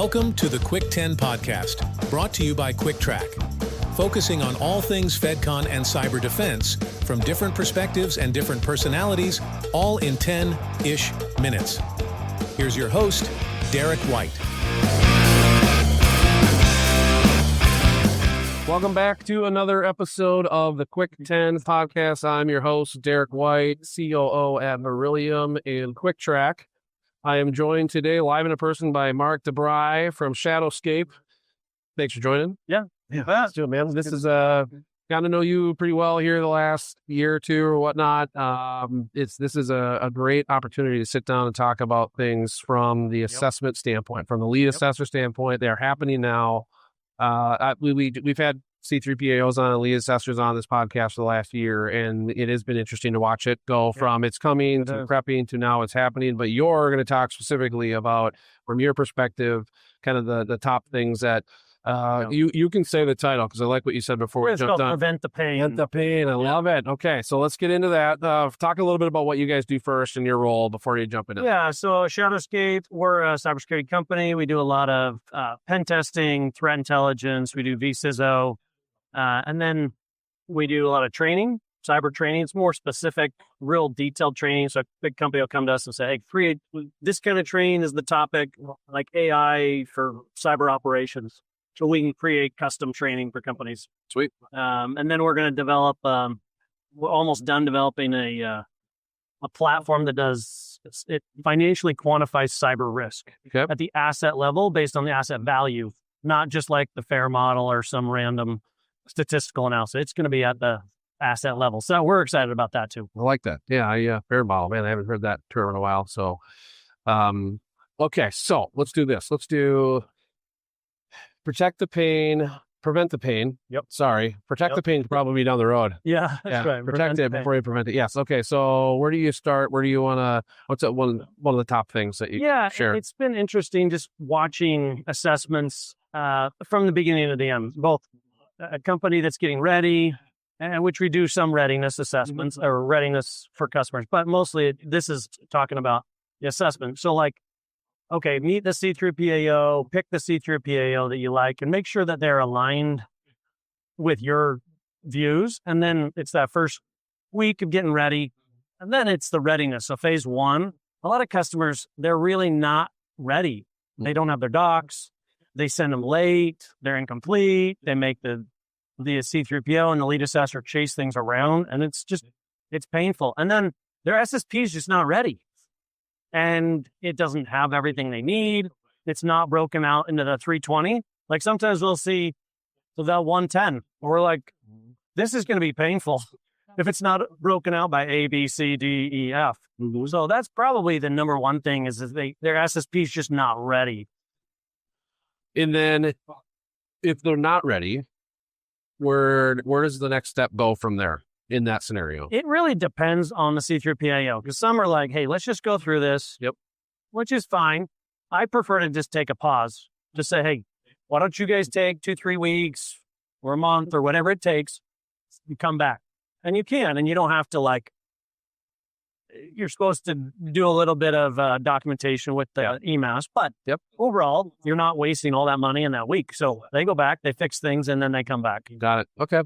Welcome to the Cuick 10 podcast, brought to you by Cuick Trac, focusing on all things FedCon and cyber defense from different perspectives and different personalities, all in 10-ish minutes. Here's your host, Derek White. Welcome back to another episode of the Cuick 10 podcast. I'm your host, Derek White, COO at Beryllium and Cuick Trac. I am joined today live in person by Mark DeBry from Shadowscape. Thanks for joining. Yeah. Let's do it, man. This is got to know you pretty well here the last year or two or whatnot. This is a great opportunity to sit down and talk about things from the assessment standpoint, from the lead assessor standpoint. They're happening now. We've had C3PAOs on and lead assessors on this podcast for the last year, and it has been interesting to watch it go from it's coming to prepping to now it's happening. But you're going to talk specifically about, from your perspective, kind of the top things that you can say the title, because I like what you said before we jumped on. Prevent the pain. Prevent the pain. I love it. Okay, so let's get into that. Talk a little bit about what you guys do first in your role before you jump into Yeah, so Shadowscape, we're a cybersecurity company. We do a lot of pen testing, threat intelligence. We do vCISO. And then we do a lot of training, cyber training. It's more specific, real detailed training. So a big company will come to us and say, hey, create this kind of training is the topic, like AI for cyber operations. So we can create custom training for companies. Sweet. And then we're going to develop, we're almost done developing a platform that it financially quantifies cyber risk at the asset level based on the asset value, not just like the FAIR model or some random statistical analysis. It's going to be at the asset level. So we're excited about that too. I like that. Yeah, FAIR model. Man, I haven't heard that term in a while. So, okay, so let's do this. Let's do protect the pain, prevent the pain. Yep. Sorry. Protect the pain probably down the road. Yeah, that's right. Protect it before you prevent it. Yes. Okay. So where do you start? Where do you want to, what's one of the top things that you share? It's been interesting just watching assessments from the beginning to the end, both a company that's getting ready, and which we do some readiness assessments or readiness for customers, but mostly this is talking about the assessment. So like, okay, meet the C3PAO, pick the C3PAO that you like, and make sure that they're aligned with your views. And then it's that first week of getting ready, and then it's the readiness. So phase one, a lot of customers, they're really not ready. They don't have their docs. They send them late. They're incomplete. They make the C3PO and the lead assessor chase things around, and it's painful. And then their SSP is just not ready, and it doesn't have everything they need. It's not broken out into the 320. Like sometimes we'll see that 110, or we're like, this is going to be painful if it's not broken out by A, B, C, D, E, F. So that's probably the number one thing is that their SSP is just not ready. And then if they're not ready, where does the next step go from there in that scenario? It really depends on the C3PAO, because some are like, hey, let's just go through this, which is fine. I prefer to just take a pause, just say, hey, why don't you guys take 2-3 weeks or a month or whatever it takes, you come back. And you can, and you don't have to you're supposed to do a little bit of documentation with the EMAS, but overall, you're not wasting all that money in that week. So they go back, they fix things, and then they come back. Got it. Okay.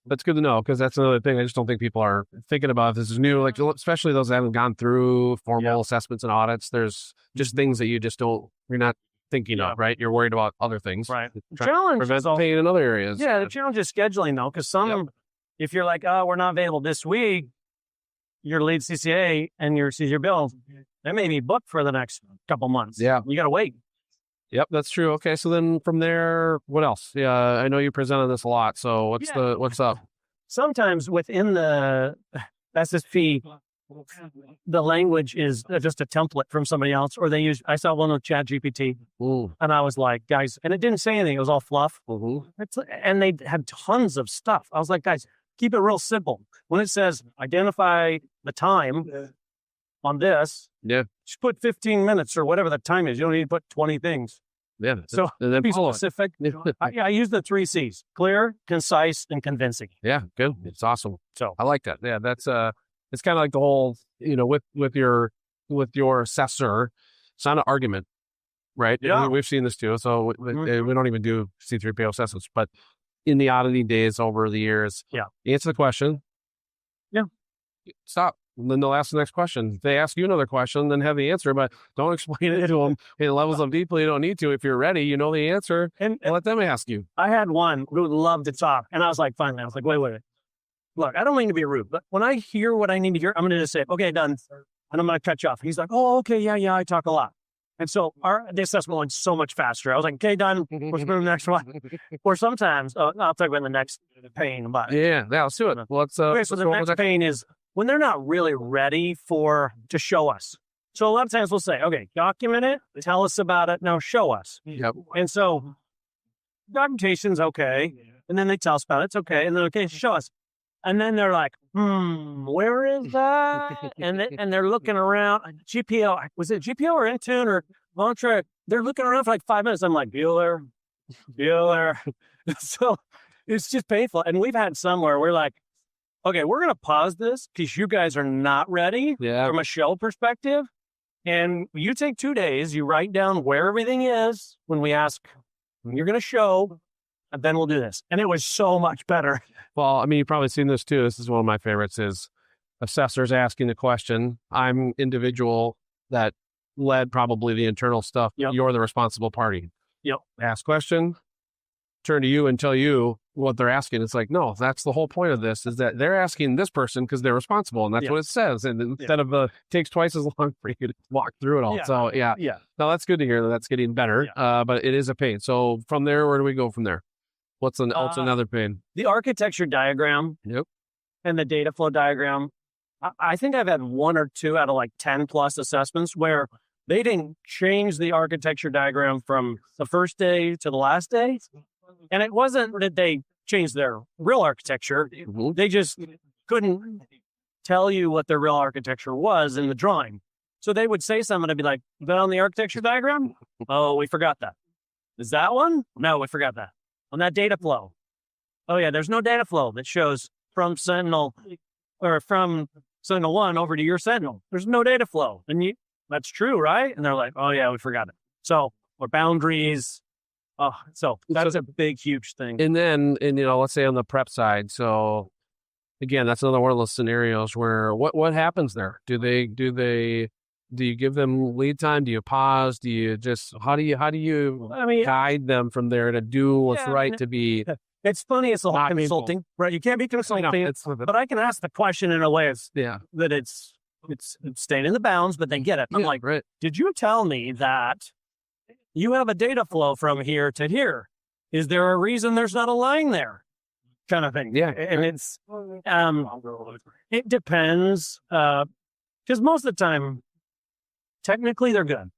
That's good to know, because that's another thing I just don't think people are thinking about. If this is new, like especially those that haven't gone through formal assessments and audits. There's just things that you're not thinking of, right? You're worried about other things. Right. Challenge prevent pain in other areas. Yeah, the challenge is scheduling, though, because if you're like, oh, we're not available this week, your lead CCA and your bill, they may be booked for the next couple months. Yeah. You got to wait. Yep, that's true. Okay. So then from there, what else? Yeah. I know you presented this a lot. So what's up? Sometimes within the SSP, the language is just a template from somebody else, or I saw one with ChatGPT, and I was like, guys, and it didn't say anything. It was all fluff. And they had tons of stuff. I was like, guys, keep it real simple. When it says identify the time on this, just put 15 minutes or whatever the time is. You don't need to put 20 things. Yeah. So be specific. I use the 3 C's: clear, concise, and convincing. Yeah, good. It's awesome. So I like that. Yeah, that's it's kind of like the whole, with your assessor, it's not an argument. right? Yeah. We've seen this too. So we don't even do C3PO assessments, but in the auditing days over the years, answer the question. Yeah. Stop. And then they'll ask the next question. If they ask you another question, then have the answer, but don't explain it to them in levels of detail you don't need to. If you're ready, you know the answer, and let them ask you. I had one who would love to talk, and I was like, finally, I was like, wait. Look, I don't mean to be rude, but when I hear what I need to hear, I'm going to just say, okay, done. And I'm going to cut you off. He's like, oh, okay, yeah, I talk a lot. And so the assessment went so much faster. I was like, okay, done. Let's move to the next one. Or sometimes, I'll talk about the next pane. But yeah, let's do it. Well, okay, so the next pane is when they're not really ready to show us. So a lot of times we'll say, okay, document it, tell us about it, now show us. Yep. And so documentation's okay. And then they tell us about it, it's okay. And then, okay, show us. And then they're like, where is that? and they're looking around. GPO, was it GPO or Intune or Mantra? They're looking around for like 5 minutes. I'm like, Bueller. So it's just painful. And we've had some where we're like, okay, we're going to pause this because you guys are not ready from a show perspective. And you take 2 days, you write down where everything is when we ask, when you're going to show, and then we'll do this. And it was so much better. Well, I mean, you've probably seen this too. This is one of my favorites is assessors asking the question. I'm individual that led probably the internal stuff. Yep. You're the responsible party. Yep. Ask question, turn to you and tell you what they're asking. It's like, no, that's the whole point of this is that they're asking this person because they're responsible. And that's what it says. And instead of takes twice as long for you to walk through it all. Yeah. So yeah. No, that's good to hear that that's getting better. But it is a pain. So from there, where do we go from there? What's another pain? The architecture diagram and the data flow diagram. I think I've had 1 or 2 out of like 10 plus assessments where they didn't change the architecture diagram from the first day to the last day. And it wasn't that they changed their real architecture. They just couldn't tell you what their real architecture was in the drawing. So they would say something and I'd be like, is that on the architecture diagram? Oh, we forgot that. Is that one? No, we forgot that. On that data flow. Oh yeah, there's no data flow that shows from Sentinel or from Sentinel 1 over to your Sentinel. There's no data flow. And that's true, right? And they're like, oh yeah, we forgot it. So, or boundaries. Oh, so that's a big, huge thing. And then, let's say on the prep side. So again, that's another one of those scenarios where what happens there? Do you give them lead time? Do you pause? Do you just, how do you guide them from there to do what's right to be? It's funny. It's a lot of consulting, right? You can't be consulting, but I can ask the question in a way that it's staying in the bounds, but they get it. I'm like, did you tell me that you have a data flow from here to here? Is there a reason there's not a line there? Kind of thing. Yeah. And it's, it depends. Because most of the time, technically they're good.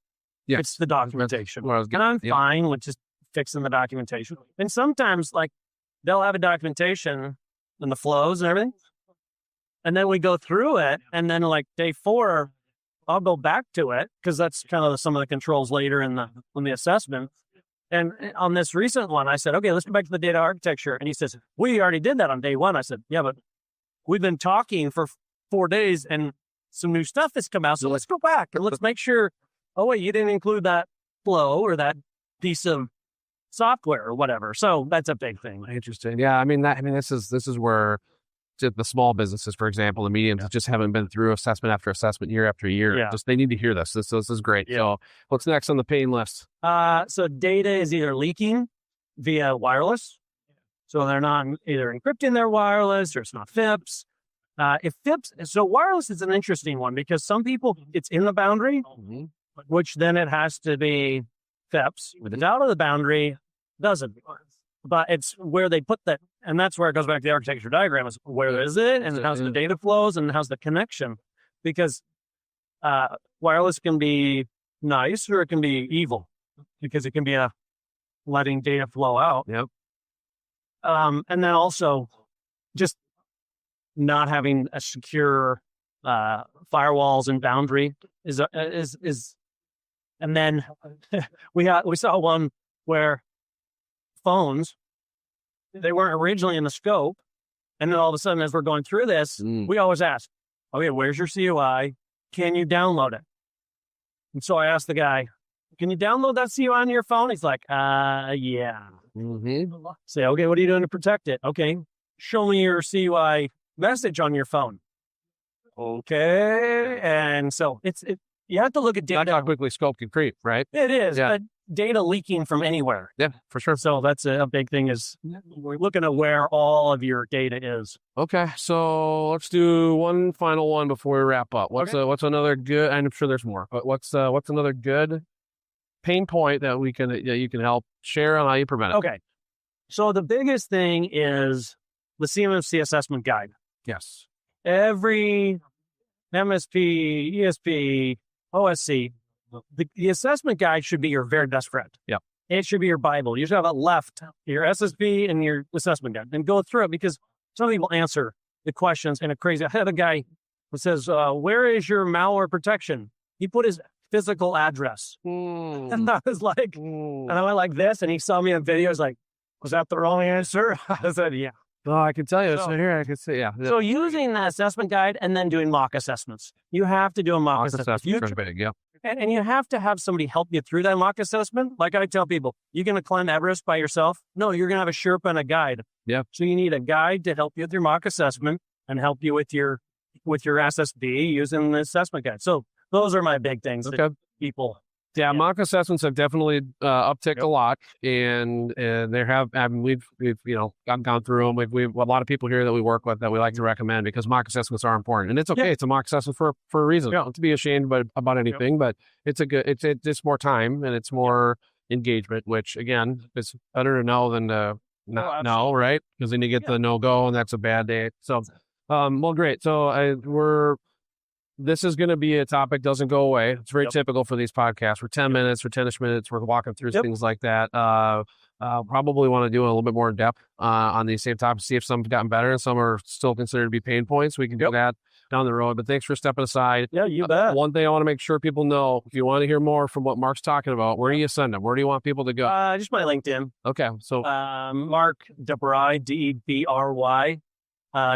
Yeah. It's the documentation. And I'm fine with just fixing the documentation. And sometimes like they'll have a documentation and the flows and everything. And then we go through it. And then like day 4, I'll go back to it because that's kind of some of the controls later in the assessment. And on this recent one, I said, okay, let's go back to the data architecture. And he says, we already did that on day 1. I said, yeah, but we've been talking for 4 days and some new stuff has come out. So let's go back and let's make sure, oh, wait, you didn't include that flow or that piece of software or whatever. So that's a big thing. Interesting. Yeah. This is where the small businesses, for example, the mediums just haven't been through assessment after assessment, year after year. Yeah. Just they need to hear this. This is great. Yeah. So what's next on the pain list? So data is either leaking via wireless. So they're not either encrypting their wireless or it's not FIPS. If FIPS, so wireless is an interesting one because some people, it's in the boundary, which then it has to be FIPS. If it's out of the boundary, doesn't. But it's where they put that, and that's where it goes back to the architecture diagram is where is it, and how's the data flows, and how's the connection. Because wireless can be nice or it can be evil because it can be letting data flow out. Yep. And then also just not having a secure firewalls and boundary is, and then we saw one where phones, they weren't originally in the scope. And then all of a sudden, as we're going through this, we always ask, okay, where's your COI? Can you download it? And so I asked the guy, can you download that CUI on your phone? He's like, yeah. Say, okay, what are you doing to protect it? Okay, show me your CUI message on your phone. Okay. And so you have to look at data. That's how quickly scope can creep, right? It is, but data leaking from anywhere. Yeah, for sure. So that's a big thing is we're looking at where all of your data is. Okay, so let's do one final one before we wrap up. What's another good? I'm sure there's more, but what's another good pain point that you can help share on how you prevent it? Okay, so the biggest thing is the CMMC assessment guide. Yes. Every MSP, ESP, OSC, the assessment guide should be your very best friend. Yep. It should be your Bible. You should have it left, your SSP and your assessment guide, and go through it because some people answer the questions in a crazy. I had a guy who says, where is your malware protection? He put his physical address. And I was like, and I went like this, and he saw me on video. He was like, was that the wrong answer? I said, yeah. Oh, I can tell you. So here I can see, yeah. So using the assessment guide and then doing mock assessments. You have to do a mock assessment. Big, yeah. And you have to have somebody help you through that mock assessment. Like I tell people, you're going to climb Everest by yourself? No, you're going to have a Sherpa and a guide. Yeah. So you need a guide to help you with your mock assessment and help you with your SSD using the assessment guide. So those are my big things that people. Yeah, mock assessments have definitely upticked a lot, and there have. I mean, we've gone through them. We've a lot of people here that we work with that we like to recommend because mock assessments are important, and it's okay. It's a mock assessment for a reason. Not to be ashamed about anything, but it's a good. It's just more time and it's more engagement, which again, it's better to know than to not know, right? Because then you get the no go, and that's a bad day. So, well, great. So this is going to be a topic doesn't go away. It's very typical for these podcasts. For 10 minutes, for 10-ish minutes, we're walking through things like that. Probably want to do a little bit more in depth on these same topics, see if some have gotten better and some are still considered to be pain points. We can do that down the road. But thanks for stepping aside. Yeah, you bet. One thing I want to make sure people know, if you want to hear more from what Mark's talking about, where do you send them? Where do you want people to go? Just my LinkedIn. Okay. So Mark DeBry, DEBRY.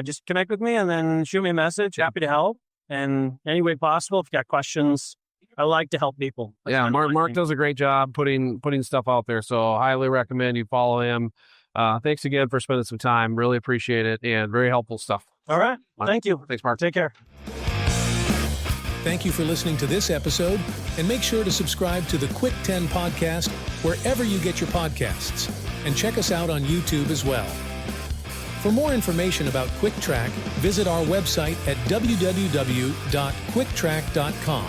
Just connect with me and then shoot me a message. Happy to help. And any way possible, if you got questions, I like to help people. Yeah, Mark does a great job putting stuff out there. So highly recommend you follow him. Thanks again for spending some time. Really appreciate it and very helpful stuff. All right. Thank you. Thanks, Mark. Take care. Thank you for listening to this episode, and make sure to subscribe to the Cuick 10 podcast wherever you get your podcasts, and check us out on YouTube as well. For more information about Cuick Trac, visit our website at www.cuicktrac.com.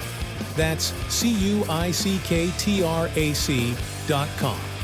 That's CUICKTRAC.com.